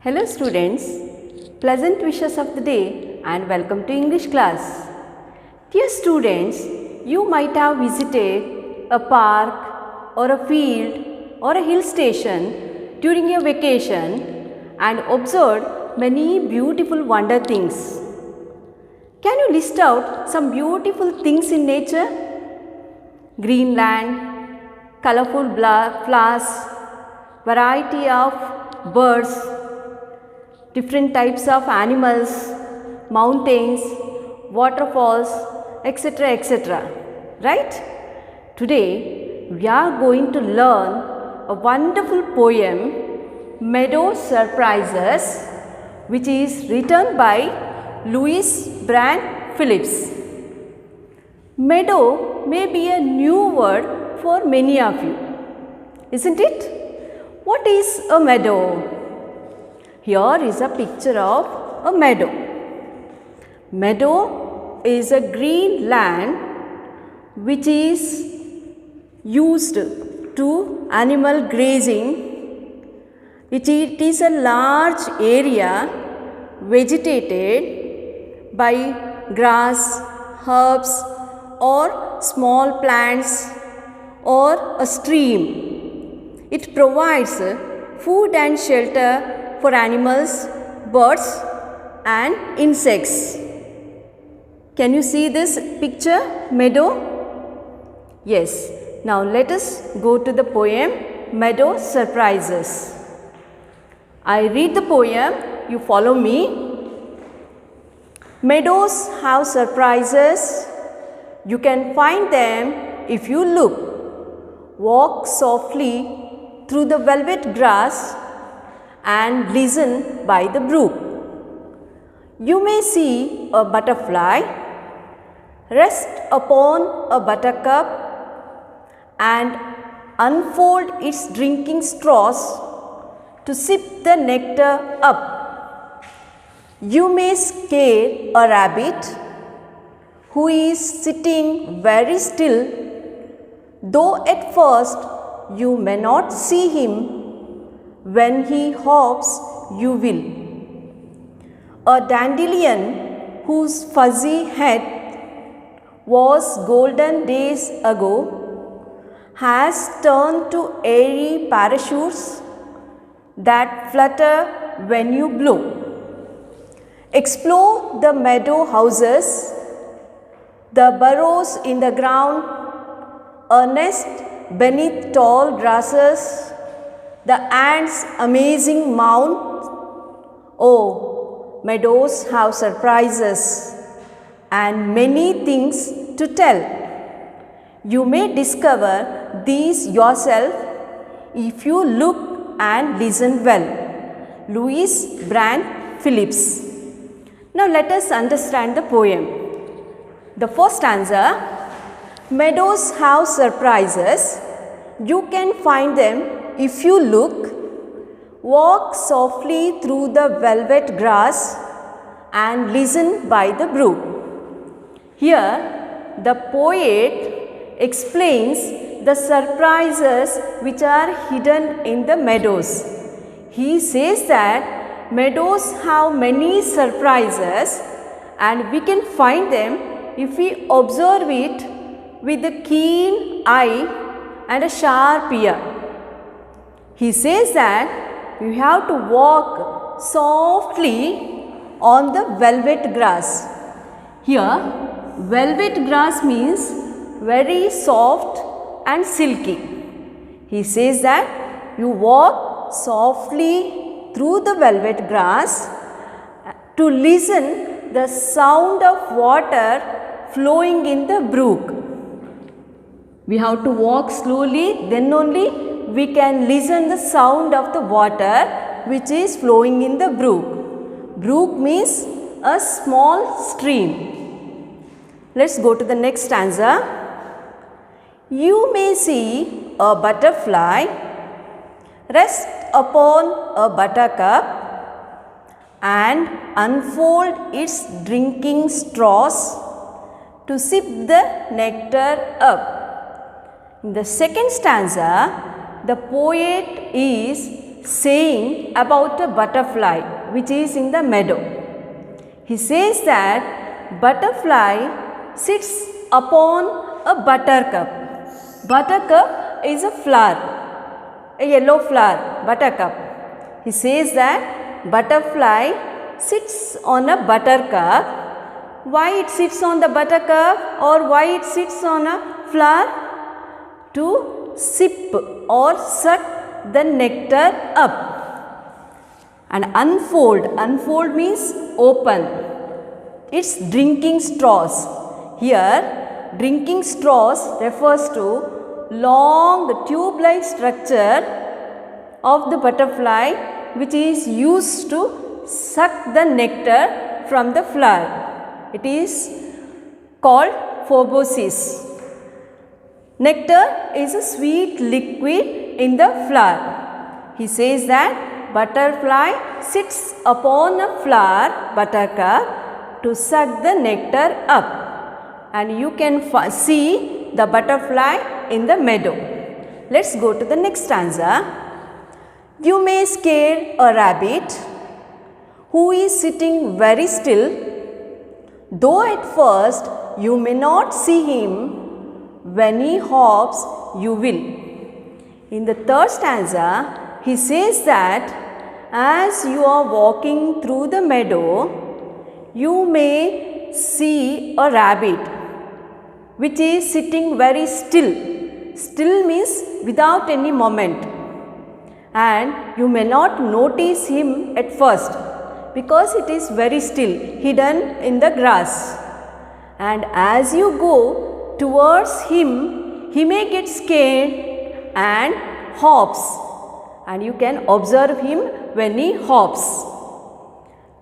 Hello students, pleasant wishes of the day and welcome to English class. Dear students, you might have visited a park or a field or a hill station during your vacation and observed many beautiful wonder things. Can you list out some beautiful things in nature? Green land, colorful flowers, variety of birds, different types of animals, mountains, waterfalls, etc. etc. Right? Today we are going to learn a wonderful poem, Meadow Surprises, which is written by Louis Brandt Phillips. Meadow may be a new word for many of you, isn't it? What is a meadow? Here is a picture of a meadow. Meadow is a green land which is used to animal grazing. It is a large area vegetated by grass, herbs or small plants or a stream. It provides food and shelter for animals, birds and insects. Can you see this picture, meadow? Yes. Now let us go to the poem, Meadow Surprises. I read the poem, you follow me. Meadows have surprises. You can find them if you look. Walk softly through the velvet grass and listen by the brook. You may see a butterfly rest upon a buttercup and unfold its drinking straws to sip the nectar up. You may scare a rabbit who is sitting very still, though at first you may not see him. When he hops, you will. A dandelion whose fuzzy head was golden days ago has turned to airy parachutes that flutter when you blow. Explore the meadow houses, the burrows in the ground, a nest beneath tall grasses, the ants' amazing mound. Oh, meadows have surprises and many things to tell. You may discover these yourself if you look and listen well. Louis Brandt Phillips. Now let us understand the poem. The first stanza, meadows have surprises. You can find them if you look. Walk softly through the velvet grass and listen by the brook. Here, the poet explains the surprises which are hidden in the meadows. He says that meadows have many surprises and we can find them if we observe it with a keen eye and a sharp ear. He says that you have to walk softly on the velvet grass. Here, velvet grass means very soft and silky. He says that you walk softly through the velvet grass to listen the sound of water flowing in the brook. We have to walk slowly, then only we can listen the sound of the water which is flowing in the brook. Brook means a small stream. Let's go to the next stanza. You may see a butterfly rest upon a buttercup and unfold its drinking straws to sip the nectar up. In the second stanza, the poet is saying about a butterfly which is in the meadow. He says that butterfly sits upon a buttercup. Buttercup is a flower, a yellow flower, buttercup. He says that butterfly sits on a buttercup. Why it sits on the buttercup or why it sits on a flower? To sip or suck the nectar up and unfold means open its drinking straws. Here drinking straws refers to long tube-like structure of the butterfly which is used to suck the nectar from the flower. It is called proboscis. Nectar is a sweet liquid in the flower. He says that butterfly sits upon a flower, buttercup, to suck the nectar up. And you can see the butterfly in the meadow. Let's go to the next stanza. You may scare a rabbit who is sitting very still, though at first you may not see him. When he hops, you will. In the third stanza, he says that as you are walking through the meadow, you may see a rabbit which is sitting very still. Still means without any movement. And you may not notice him at first because it is very still, hidden in the grass. And as you go towards him, he may get scared and hops, and you can observe him when he hops.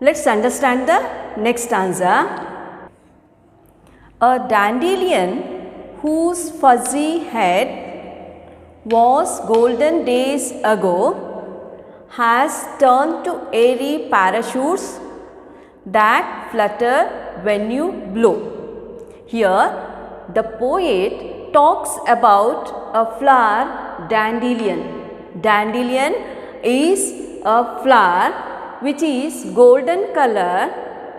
Let's understand the next stanza. A dandelion whose fuzzy head was golden days ago has turned to airy parachutes that flutter when you blow. Here the poet talks about a flower, dandelion. Dandelion is a flower which is golden color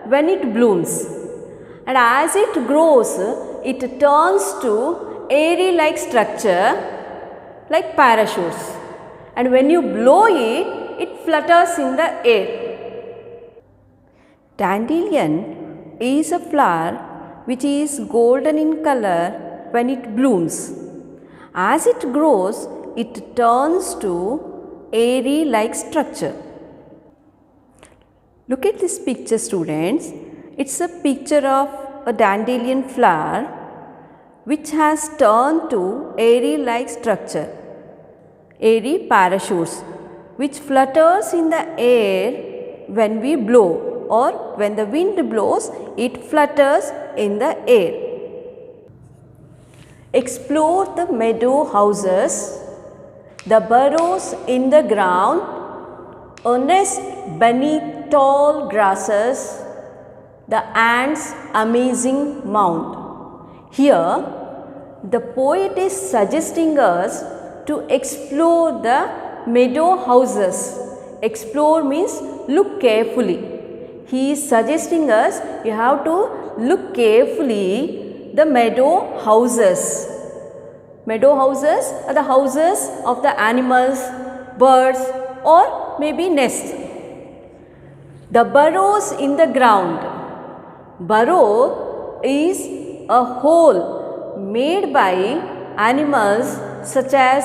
when it blooms, and as it grows it turns to airy like structure like parachutes, and when you blow it, it flutters in the air. Dandelion is a flower which is golden in color when it blooms. As it grows, it turns to airy like structure. Look at this picture, students. It's a picture of a dandelion flower which has turned to airy like structure, airy parachutes which flutters in the air when we blow, or when the wind blows, it flutters in the air. Explore the meadow houses, the burrows in the ground, a nest beneath tall grasses, the ants' amazing mound. Here, the poet is suggesting us to explore the meadow houses. Explore means look carefully. He is suggesting us you have to look carefully the meadow houses. Meadow houses are the houses of the animals, birds, or maybe nests. The burrows in the ground. Burrow is a hole made by animals such as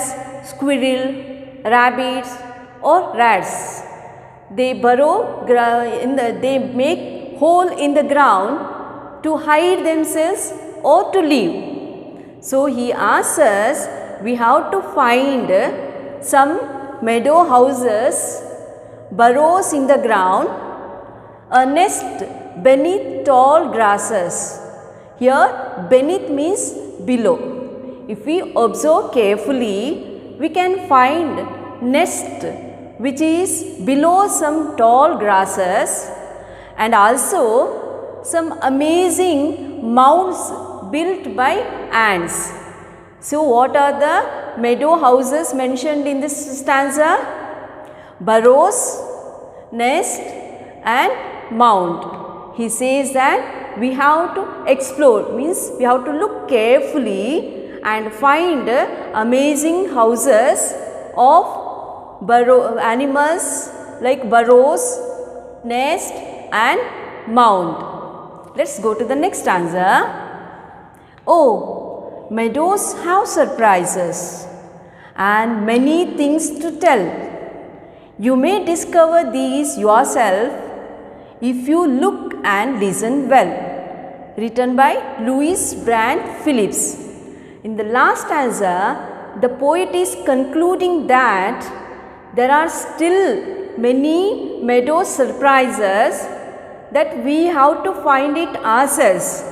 squirrel, rabbits, or rats. They burrow they make hole in the ground to hide themselves or to live. So he asks us, we have to find some meadow houses, burrows in the ground, a nest beneath tall grasses. Here beneath means below. If we observe carefully, we can find nest which is below some tall grasses, and also some amazing mounds built by ants. So what are the meadow houses mentioned in this stanza? burrows, nest and mound. He says that we have to explore, means we have to look carefully and find amazing houses of animals like burrows, nest and mound. Let's go to the next answer. Oh, meadows have surprises and many things to tell. You may discover these yourself if you look and listen well. Written by Louis Brandt Phillips. In the last answer, the poet is concluding that there are still many meadow surprises that we have to find it ourselves.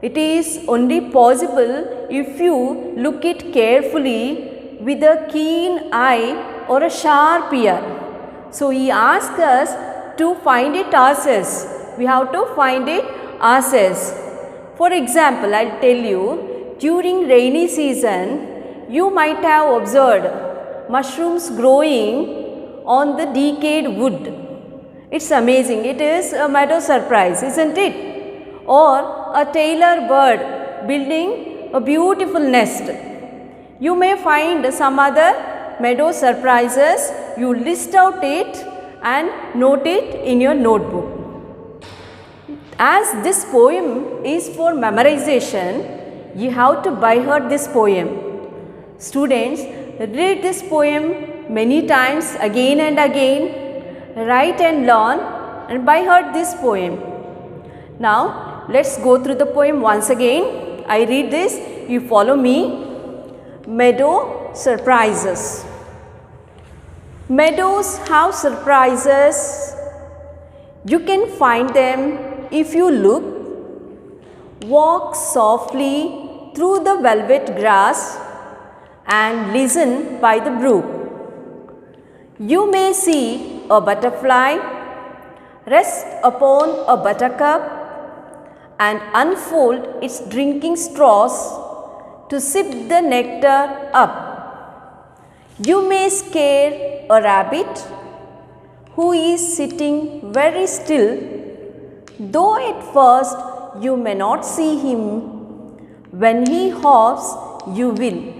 It is only possible if you look it carefully with a keen eye or a sharp ear. So he asks us to find it ourselves. We have to find it ourselves. For example, I'll tell you, during rainy season, you might have observed mushrooms growing on the decayed wood. It's amazing. It is a meadow surprise, isn't it? Or a tailor bird building a beautiful nest. You may find some other meadow surprises. You list out it and note it in your notebook. As this poem is for memorization, you have to by heart this poem. Students, read this poem many times again and again, write and learn and by heart this poem. Now, let's go through the poem once again. I read this, you follow me. Meadow surprises. Meadows have surprises. You can find them if you look. Walk softly through the velvet grass and listen by the brook. You may see a butterfly rest upon a buttercup and unfold its drinking straws to sip the nectar up. You may scare a rabbit who is sitting very still, though at first you may not see him. When he hops, you will.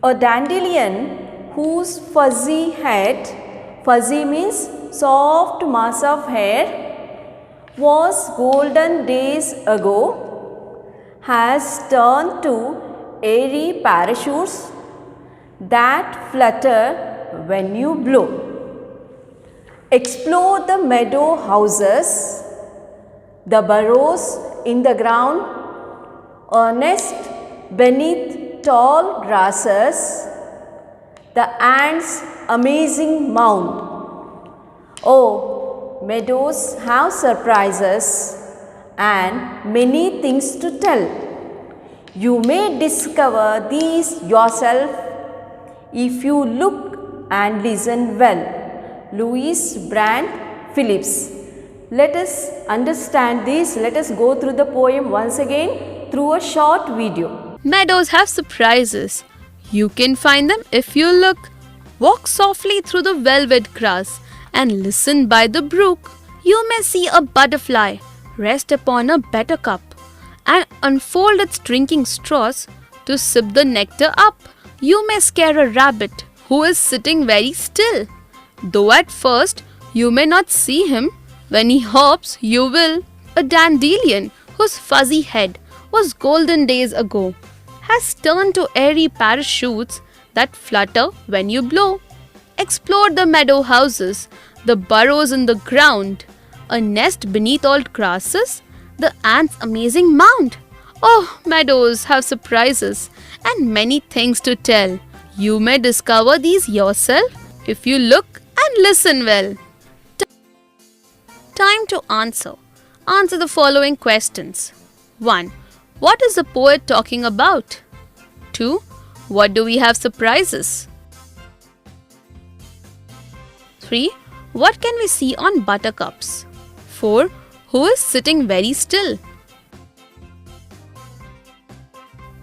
A dandelion whose fuzzy head, fuzzy means soft mass of hair, was golden days ago, has turned to airy parachutes that flutter when you blow. Explore the meadow houses, the burrows in the ground, a nest beneath tall grasses, the ants' amazing mound. Oh, meadows have surprises and many things to tell. You may discover these yourself if you look and listen well. Louis Brandt Phillips. Let us understand this. Let us go through the poem once again through a short video. Meadows have surprises. You can find them if you look. Walk softly through the velvet grass and listen by the brook. You may see a butterfly rest upon a buttercup and unfold its drinking straws to sip the nectar up. You may scare a rabbit who is sitting very still, though at first you may not see him. When he hops, you will. A dandelion whose fuzzy head was golden days ago has turned to airy parachutes that flutter when you blow. Explore the meadow houses, the burrows in the ground, a nest beneath old grasses, the ants' amazing mound. Oh, meadows have surprises and many things to tell. You may discover these yourself if you look and listen well. Time to answer. Answer the following questions. 1. What is the poet talking about? 2. What do we have surprises? 3. What can we see on buttercups? 4. Who is sitting very still?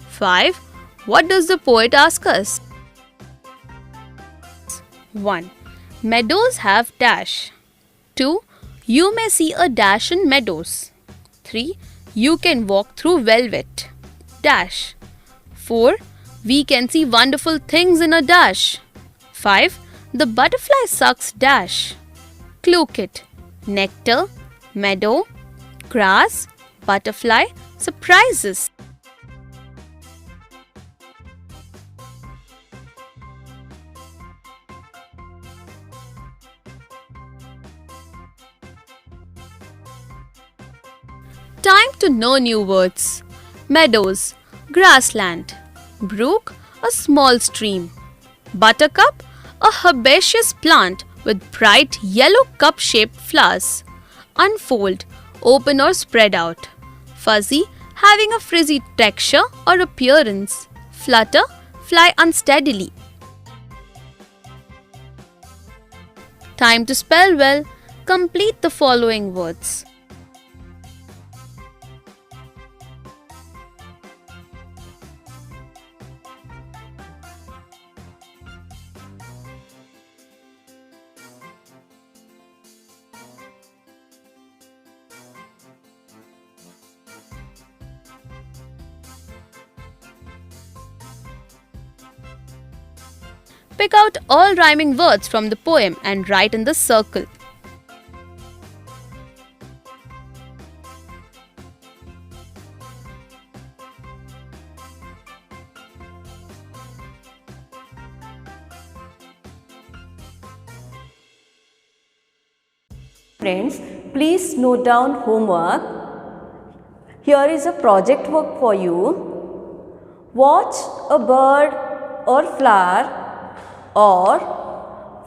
5. What does the poet ask us? 1. Meadows have dash. 2. You may see a dash in meadows. 3. You can walk through velvet. Dash. 4. We can see wonderful things in a dash. 5. The butterfly sucks dash. Clue kit. Nectar, meadow, grass, butterfly, surprises. Time to know new words. Meadows, grassland. Brook, a small stream. Buttercup, a herbaceous plant with bright yellow cup-shaped flowers. Unfold, open or spread out. Fuzzy, having a frizzy texture or appearance. Flutter, fly unsteadily. Time to spell well. Complete the following words. Pick out all rhyming words from the poem and write in the circle. Friends, please note down homework. Here is a project work for you. Watch a bird or flower or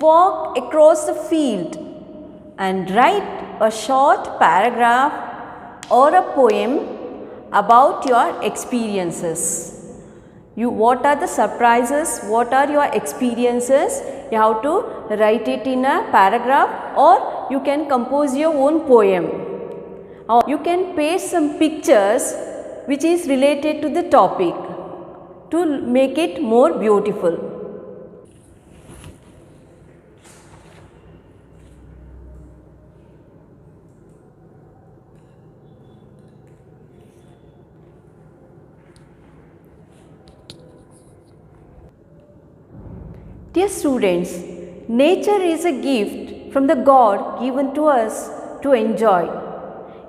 walk across the field and write a short paragraph or a poem about your experiences. What are the surprises? What are your experiences? You have to write it in a paragraph, or you can compose your own poem. Or you can paste some pictures which is related to the topic to make it more beautiful. Dear students, nature is a gift from the God given to us to enjoy.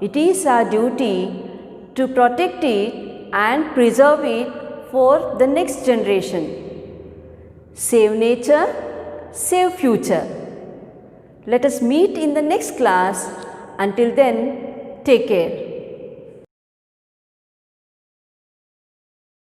It is our duty to protect it and preserve it for the next generation. Save nature, save future. Let us meet in the next class. Until then, take care.